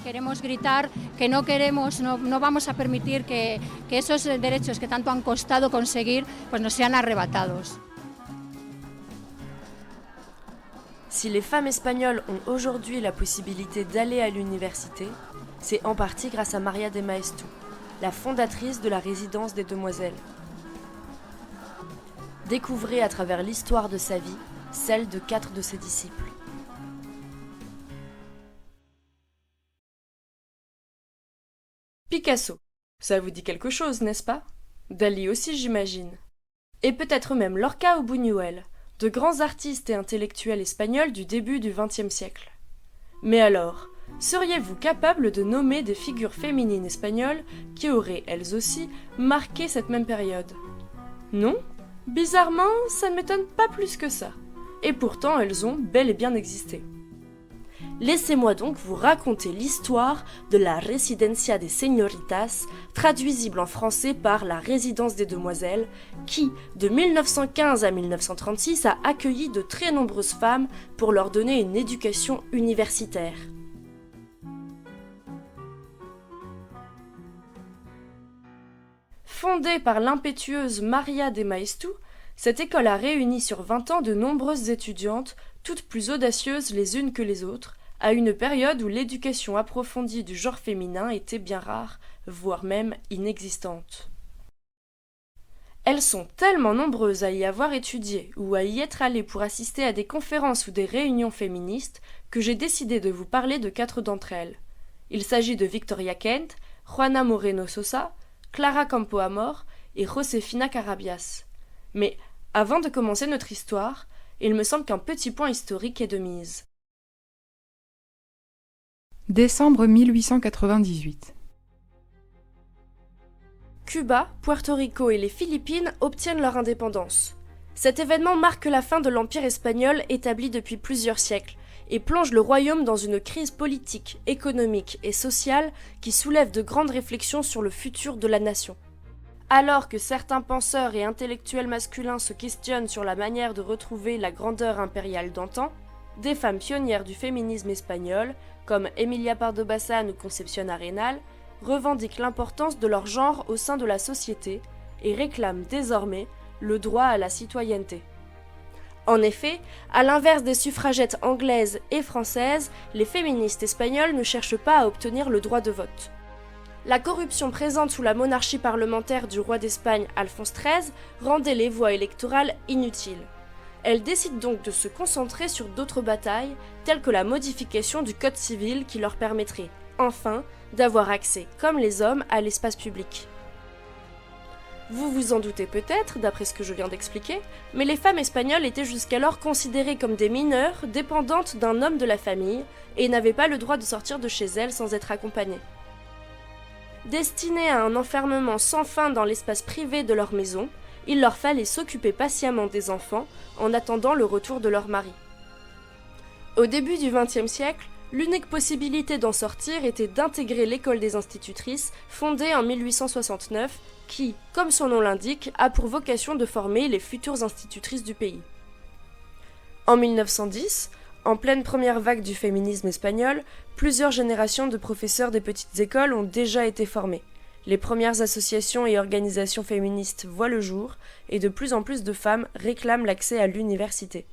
Queremos gritar que no queremos, no vamos a permitir que esos derechos que tanto han costado conseguir pues nos sean arrebatados. Si les femmes espagnoles ont aujourd'hui la possibilité d'aller à l'université, c'est en partie grâce à María de Maeztu, la fondatrice de la résidence des demoiselles. Découvrez à travers l'histoire de sa vie, celle de 4 de ses disciples. Picasso, ça vous dit quelque chose, n'est-ce pas? Dali aussi, j'imagine. Et peut-être même Lorca ou Buñuel, de grands artistes et intellectuels espagnols du début du XXe siècle. Mais alors, seriez-vous capable de nommer des figures féminines espagnoles qui auraient, elles aussi, marqué cette même période? Non? Bizarrement, ça ne m'étonne pas plus que ça. Et pourtant, elles ont bel et bien existé. Laissez-moi donc vous raconter l'histoire de la Residencia de Señoritas, traduisible en français par la Résidence des Demoiselles, qui, de 1915 à 1936, a accueilli de très nombreuses femmes pour leur donner une éducation universitaire. Fondée par l'impétueuse María de Maeztu, cette école a réuni sur 20 ans de nombreuses étudiantes, toutes plus audacieuses les unes que les autres, à une période où l'éducation approfondie du genre féminin était bien rare, voire même inexistante. Elles sont tellement nombreuses à y avoir étudié ou à y être allées pour assister à des conférences ou des réunions féministes que j'ai décidé de vous parler de 4 d'entre elles. Il s'agit de Victoria Kent, Juana Moreno Sosa, Clara Campoamor et Josefina Carabias. Mais avant de commencer notre histoire, il me semble qu'un petit point historique est de mise. Décembre 1898. Cuba, Puerto Rico et les Philippines obtiennent leur indépendance. Cet événement marque la fin de l'Empire espagnol établi depuis plusieurs siècles et plonge le royaume dans une crise politique, économique et sociale qui soulève de grandes réflexions sur le futur de la nation. Alors que certains penseurs et intellectuels masculins se questionnent sur la manière de retrouver la grandeur impériale d'antan, des femmes pionnières du féminisme espagnol, comme Emilia Pardo Bazán ou Concepción Arenal, revendiquent l'importance de leur genre au sein de la société et réclament désormais le droit à la citoyenneté. En effet, à l'inverse des suffragettes anglaises et françaises, les féministes espagnoles ne cherchent pas à obtenir le droit de vote. La corruption présente sous la monarchie parlementaire du roi d'Espagne Alphonse XIII rendait les voix électorales inutiles. Elles décident donc de se concentrer sur d'autres batailles, telles que la modification du code civil qui leur permettrait, enfin, d'avoir accès, comme les hommes, à l'espace public. Vous vous en doutez peut-être, d'après ce que je viens d'expliquer, mais les femmes espagnoles étaient jusqu'alors considérées comme des mineures dépendantes d'un homme de la famille et n'avaient pas le droit de sortir de chez elles sans être accompagnées. Destinées à un enfermement sans fin dans l'espace privé de leur maison, il leur fallait s'occuper patiemment des enfants en attendant le retour de leur mari. Au début du XXe siècle, l'unique possibilité d'en sortir était d'intégrer l'école des institutrices, fondée en 1869, qui, comme son nom l'indique, a pour vocation de former les futures institutrices du pays. En 1910, en pleine première vague du féminisme espagnol, plusieurs générations de professeurs des petites écoles ont déjà été formées. Les premières associations et organisations féministes voient le jour, et de plus en plus de femmes réclament l'accès à l'université.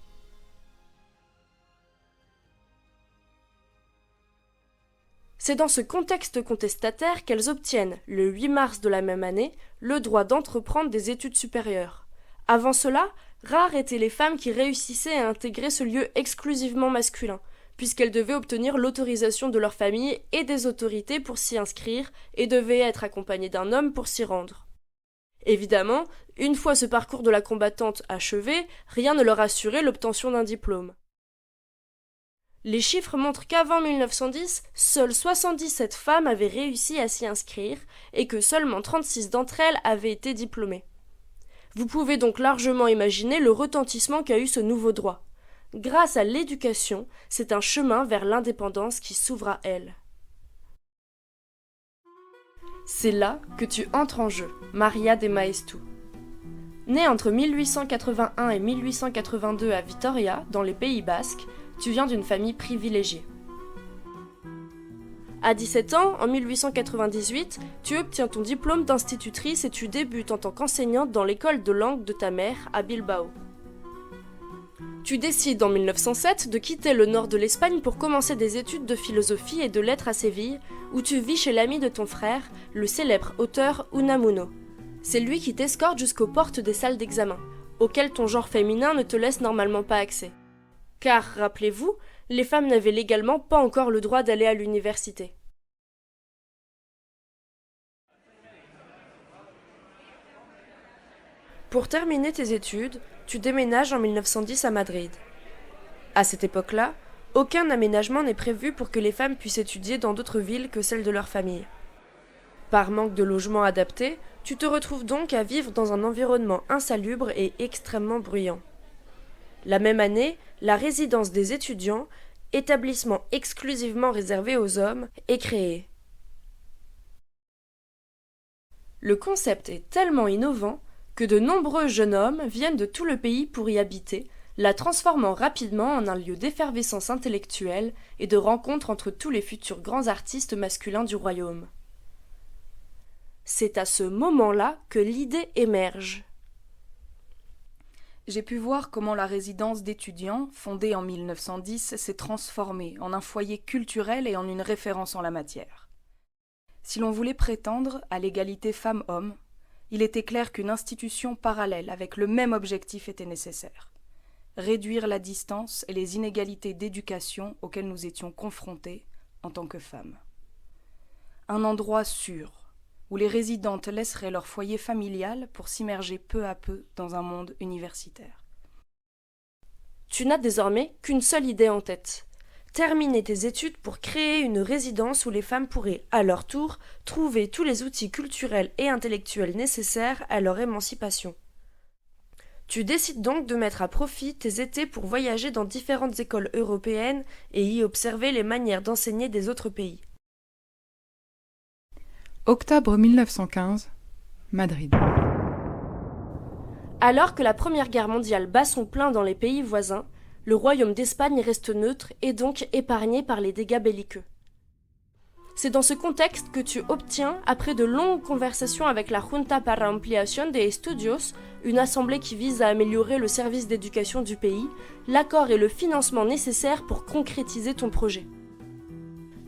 C'est dans ce contexte contestataire qu'elles obtiennent, le 8 mars de la même année, le droit d'entreprendre des études supérieures. Avant cela, rares étaient les femmes qui réussissaient à intégrer ce lieu exclusivement masculin, puisqu'elles devaient obtenir l'autorisation de leur famille et des autorités pour s'y inscrire et devaient être accompagnées d'un homme pour s'y rendre. Évidemment, une fois ce parcours de la combattante achevé, rien ne leur assurait l'obtention d'un diplôme. Les chiffres montrent qu'avant 1910, seules 77 femmes avaient réussi à s'y inscrire et que seulement 36 d'entre elles avaient été diplômées. Vous pouvez donc largement imaginer le retentissement qu'a eu ce nouveau droit. Grâce à l'éducation, c'est un chemin vers l'indépendance qui s'ouvre à elle. C'est là que tu entres en jeu, María de Maeztu. Née entre 1881 et 1882 à Vitoria, dans les Pays Basques, tu viens d'une famille privilégiée. À 17 ans, en 1898, tu obtiens ton diplôme d'institutrice et tu débutes en tant qu'enseignante dans l'école de langue de ta mère à Bilbao. Tu décides en 1907 de quitter le nord de l'Espagne pour commencer des études de philosophie et de lettres à Séville, où tu vis chez l'ami de ton frère, le célèbre auteur Unamuno. C'est lui qui t'escorte jusqu'aux portes des salles d'examen, auxquelles ton genre féminin ne te laisse normalement pas accès. Car, rappelez-vous, les femmes n'avaient légalement pas encore le droit d'aller à l'université. Pour terminer tes études, tu déménages en 1910 à Madrid. À cette époque-là, aucun aménagement n'est prévu pour que les femmes puissent étudier dans d'autres villes que celles de leur famille. Par manque de logement adapté, tu te retrouves donc à vivre dans un environnement insalubre et extrêmement bruyant. La même année, la résidence des étudiants, établissement exclusivement réservé aux hommes, est créée. Le concept est tellement innovant que de nombreux jeunes hommes viennent de tout le pays pour y habiter, la transformant rapidement en un lieu d'effervescence intellectuelle et de rencontre entre tous les futurs grands artistes masculins du royaume. C'est à ce moment-là que l'idée émerge. J'ai pu voir comment la résidence d'étudiants, fondée en 1910, s'est transformée en un foyer culturel et en une référence en la matière. Si l'on voulait prétendre à l'égalité femmes-hommes, il était clair qu'une institution parallèle avec le même objectif était nécessaire. Réduire la distance et les inégalités d'éducation auxquelles nous étions confrontés en tant que femmes. Un endroit sûr, où les résidentes laisseraient leur foyer familial pour s'immerger peu à peu dans un monde universitaire. Tu n'as désormais qu'une seule idée en tête. Terminer tes études pour créer une résidence où les femmes pourraient, à leur tour, trouver tous les outils culturels et intellectuels nécessaires à leur émancipation. Tu décides donc de mettre à profit tes étés pour voyager dans différentes écoles européennes et y observer les manières d'enseigner des autres pays. Octobre 1915, Madrid. Alors que la Première Guerre mondiale bat son plein dans les pays voisins, le royaume d'Espagne reste neutre et donc épargné par les dégâts belliqueux. C'est dans ce contexte que tu obtiens, après de longues conversations avec la Junta para Ampliación de Estudios, une assemblée qui vise à améliorer le service d'éducation du pays, l'accord et le financement nécessaires pour concrétiser ton projet.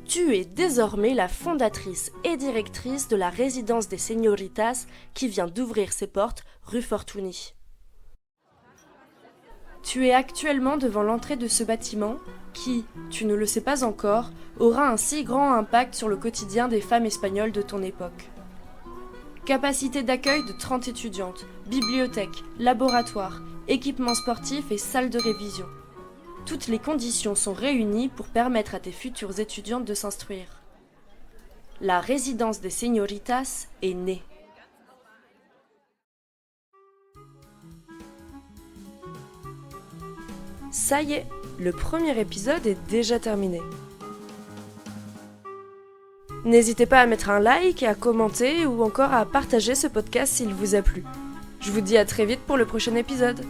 Tu es désormais la fondatrice et directrice de la résidence des Señoritas qui vient d'ouvrir ses portes rue Fortuny. Tu es actuellement devant l'entrée de ce bâtiment qui, tu ne le sais pas encore, aura un si grand impact sur le quotidien des femmes espagnoles de ton époque. Capacité d'accueil de 30 étudiantes, bibliothèque, laboratoire, équipements sportifs et salle de révision. Toutes les conditions sont réunies pour permettre à tes futures étudiantes de s'instruire. La résidence des Señoritas est née. Ça y est, le premier épisode est déjà terminé. N'hésitez pas à mettre un like, à commenter ou encore à partager ce podcast s'il vous a plu. Je vous dis à très vite pour le prochain épisode.